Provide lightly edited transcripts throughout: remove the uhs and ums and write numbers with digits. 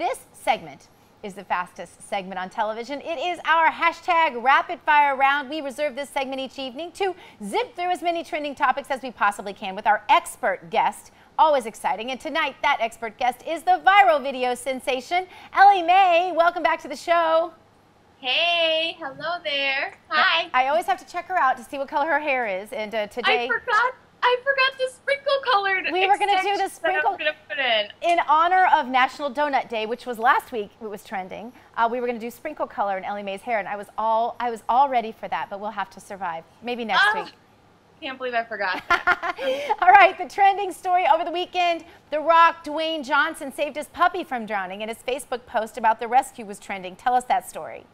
This segment is the fastest segment on television. It is our hashtag Rapid-Fire Round. We reserve this segment each evening to zip through as many trending topics as we possibly can with our expert guest. Always exciting. And tonight, that expert guest is the viral video sensation, Elly Maye. Welcome back to the show. Hey, hello there. Hi. I always have to check her out to see what color her hair is. And today, I forgot the sprinkle colored. We were going to do the sprinkle in honor of National Donut Day, which was last week. It was trending. We were going to do sprinkle color in Elly Maye's hair, and I was all ready for that. But we'll have to survive. Maybe next week. Can't believe I forgot that. All right, the trending story over the weekend, The Rock, Dwayne Johnson saved his puppy from drowning, and his Facebook post about the rescue was trending. Tell us that story.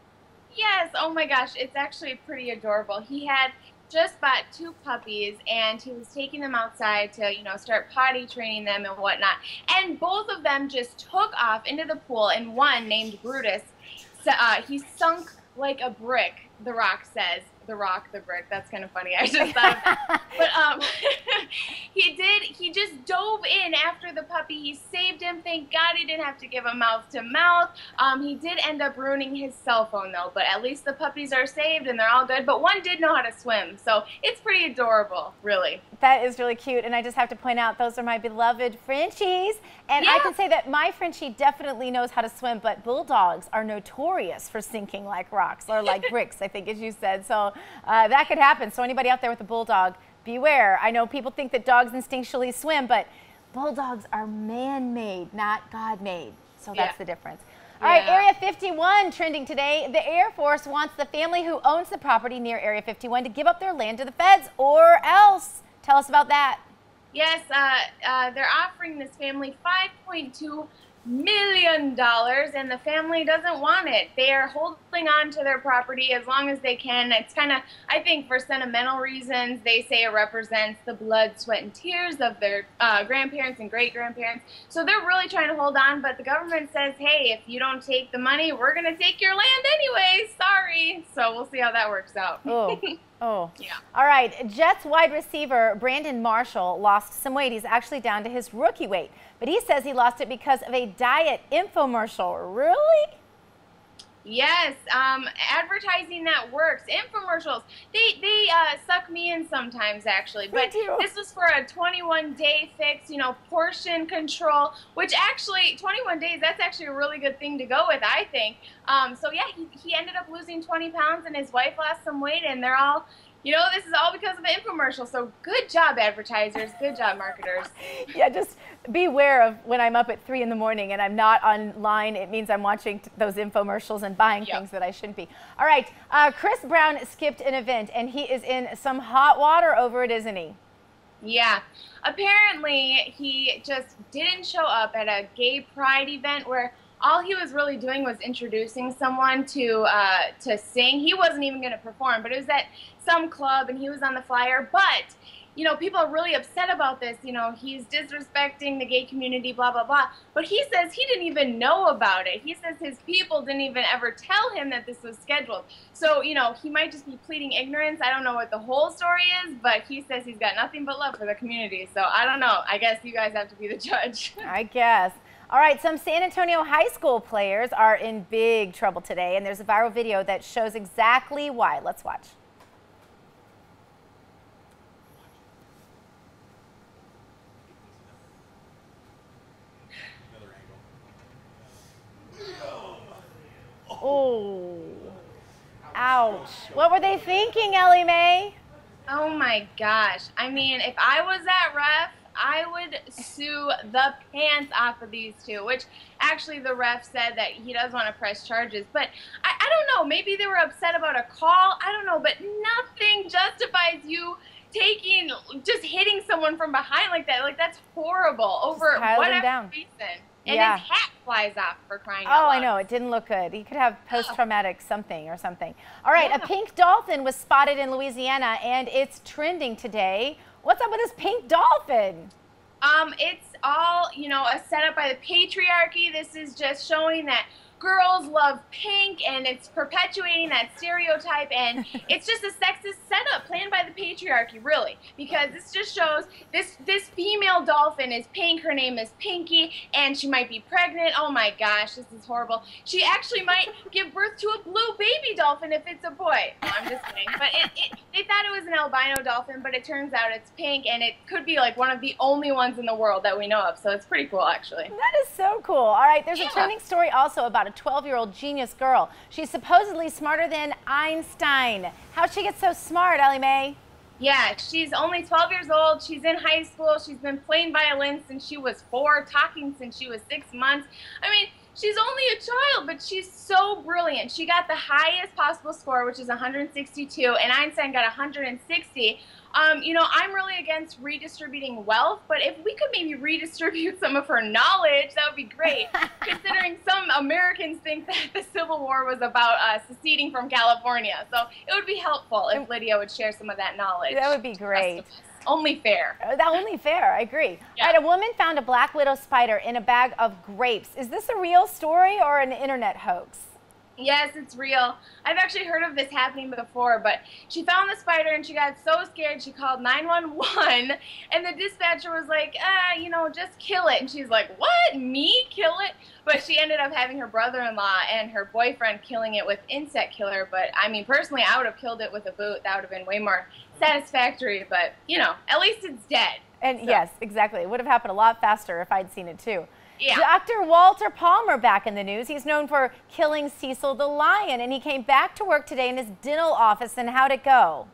Yes, oh my gosh, it's actually pretty adorable. He had just bought 2 puppies, and he was taking them outside to, start potty training them and whatnot. And both of them just took off into the pool, and one, named Brutus, he sunk like a brick, The Rock says. The Rock, the brick. That's kind of funny. I just thought of that. But he just dove in after the puppy. He saved him. Thank God he didn't have to give him mouth to mouth. He did end up ruining his cell phone though, but at least the puppies are saved and they're all good. But one did know how to swim, so it's pretty adorable, really. That is really cute, and I just have to point out those are my beloved Frenchies. And yeah. I can say that my Frenchie definitely knows how to swim, but bulldogs are notorious for sinking like rocks or like bricks, I think, as you said. So that could happen. So anybody out there with a bulldog, beware. I know people think that dogs instinctually swim, but bulldogs are man-made, not God-made. So that's the difference. All right, Area 51 trending today. The Air Force wants the family who owns the property near Area 51 to give up their land to the feds or else. Tell us about that. Yes, they're offering this family $5.2 million, and the family doesn't want it. They are holding on to their property as long as they can. It's kind of, I think, for sentimental reasons. They say it represents the blood, sweat, and tears of their grandparents and great-grandparents. So they're really trying to hold on, but the government says, hey, if you don't take the money, we're going to take your land anyway. Sorry. So we'll see how that works out. Oh. Oh. Yeah. All right. Jets wide receiver Brandon Marshall lost some weight. He's actually down to his rookie weight, but he says he lost it because of a diet infomercial. Really? Yes. Advertising that works. Infomercials. They suck me in sometimes, actually. But this was for a 21-day fix, portion control, which actually 21 days, that's actually a really good thing to go with, I think. So yeah, he ended up losing 20 pounds and his wife lost some weight, and they're all, this is all because of an infomercial. So good job, advertisers. Good job, marketers. Yeah, just beware of when I'm up at 3 in the morning and I'm not online. It means I'm watching those infomercials and buying things that I shouldn't be. All right, Chris Brown skipped an event, and he is in some hot water over it, isn't he? Yeah. Apparently, he just didn't show up at a gay pride event where all he was really doing was introducing someone to sing. He wasn't even going to perform, but it was at some club, and he was on the flyer. But, people are really upset about this. He's disrespecting the gay community, blah, blah, blah. But he says he didn't even know about it. He says his people didn't even ever tell him that this was scheduled. So, he might just be pleading ignorance. I don't know what the whole story is, but he says he's got nothing but love for the community. So, I don't know. I guess you guys have to be the judge. I guess. All right, some San Antonio high school players are in big trouble today, and there's a viral video that shows exactly why. Let's watch. Oh, ouch. What were they thinking, Elly Maye? Oh my gosh. I mean, if I was that ref, I would sue the pants off of these two, which actually the ref said that he does want to press charges. But I don't know, maybe they were upset about a call. I don't know, but nothing justifies you just hitting someone from behind like that. Like, that's horrible over whatever reason. And his hat flies off, for crying out loud. Oh, I know. It didn't look good. He could have post-traumatic something or something. All right, a pink dolphin was spotted in Louisiana, and it's trending today. What's up with this pink dolphin? It's all, a setup by the patriarchy. This is just showing that girls love pink, and it's perpetuating that stereotype, and it's just a sexist setup planned by the patriarchy, really, because this just shows this female dolphin is pink. Her name is Pinky, and she might be pregnant. Oh my gosh, this is horrible. She actually might give birth to a blue baby dolphin if it's a boy. No, I'm just kidding. But they thought it was an albino dolphin, but it turns out it's pink, and it could be like one of the only ones in the world that we know of. So it's pretty cool, actually. That is so cool. All right, there's a trending story also about a 12-year-old genius girl. She's supposedly smarter than Einstein. How'd she get so smart, Elly Maye? Yeah, she's only 12 years old. She's in high school. She's been playing violin since she was 4, talking since she was 6 months. I mean, she's only a child, but she's so brilliant. She got the highest possible score, which is 162, and Einstein got 160. You know, I'm really against redistributing wealth, but if we could maybe redistribute some of her knowledge, that would be great, considering some Americans think that the Civil War was about seceding from California. So it would be helpful if Lydia would share some of that knowledge. That would be great. Only fair. Only fair, I agree. Yeah. All right, a woman found a black widow spider in a bag of grapes. Is this a real story or an internet hoax? Yes, it's real. I've actually heard of this happening before, but she found the spider and she got so scared she called 911, and the dispatcher was like, you know, just kill it. And she's like, what, me kill it? But she ended up having her brother-in-law and her boyfriend killing it with insect killer. But I mean, personally, I would have killed it with a boot. That would have been way more satisfactory, but you know, at least it's dead. And so. Yes, exactly. It would have happened a lot faster if I'd seen it too. Yeah. Dr. Walter Palmer back in the news. He's known for killing Cecil the lion, and he came back to work today in his dental office. And how'd it go?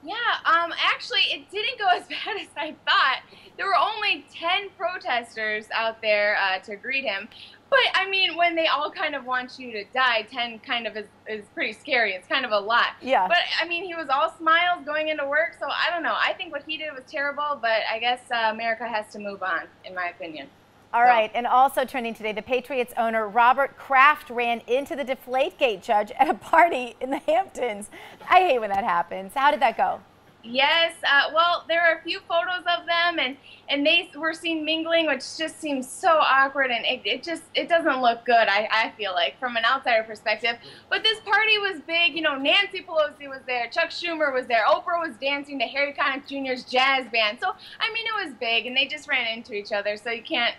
Yeah, actually, it didn't go as bad as I thought. There were only 10 protesters out there to greet him. But, I mean, when they all kind of want you to die, 10 kind of is pretty scary. It's kind of a lot. Yeah. But, I mean, he was all smiles going into work, so I don't know. I think what he did was terrible, but I guess America has to move on, in my opinion. All right, and also trending today, the Patriots owner Robert Kraft ran into the Deflategate judge at a party in the Hamptons. I hate when that happens. How did that go? Yes, well, there are a few photos of them, and they were seen mingling, which just seems so awkward, and it doesn't look good, I feel like, from an outsider perspective. But this party was big. You know, Nancy Pelosi was there, Chuck Schumer was there, Oprah was dancing to Harry Connick Jr.'s jazz band. So, I mean, it was big, and they just ran into each other, so you can't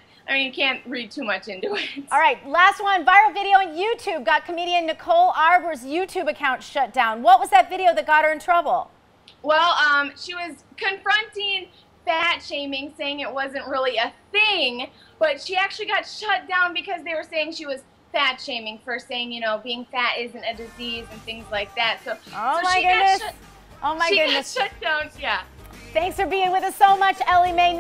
read too much into it. All right, last one. Viral video on YouTube got comedian Nicole Arbors' YouTube account shut down. What was that video that got her in trouble? Well, she was confronting fat shaming, saying it wasn't really a thing, but she actually got shut down because they were saying she was fat shaming for saying, you know, being fat isn't a disease and things like that. So, oh my goodness. She got shut down, yeah. Thanks for being with us so much, Elly Maye.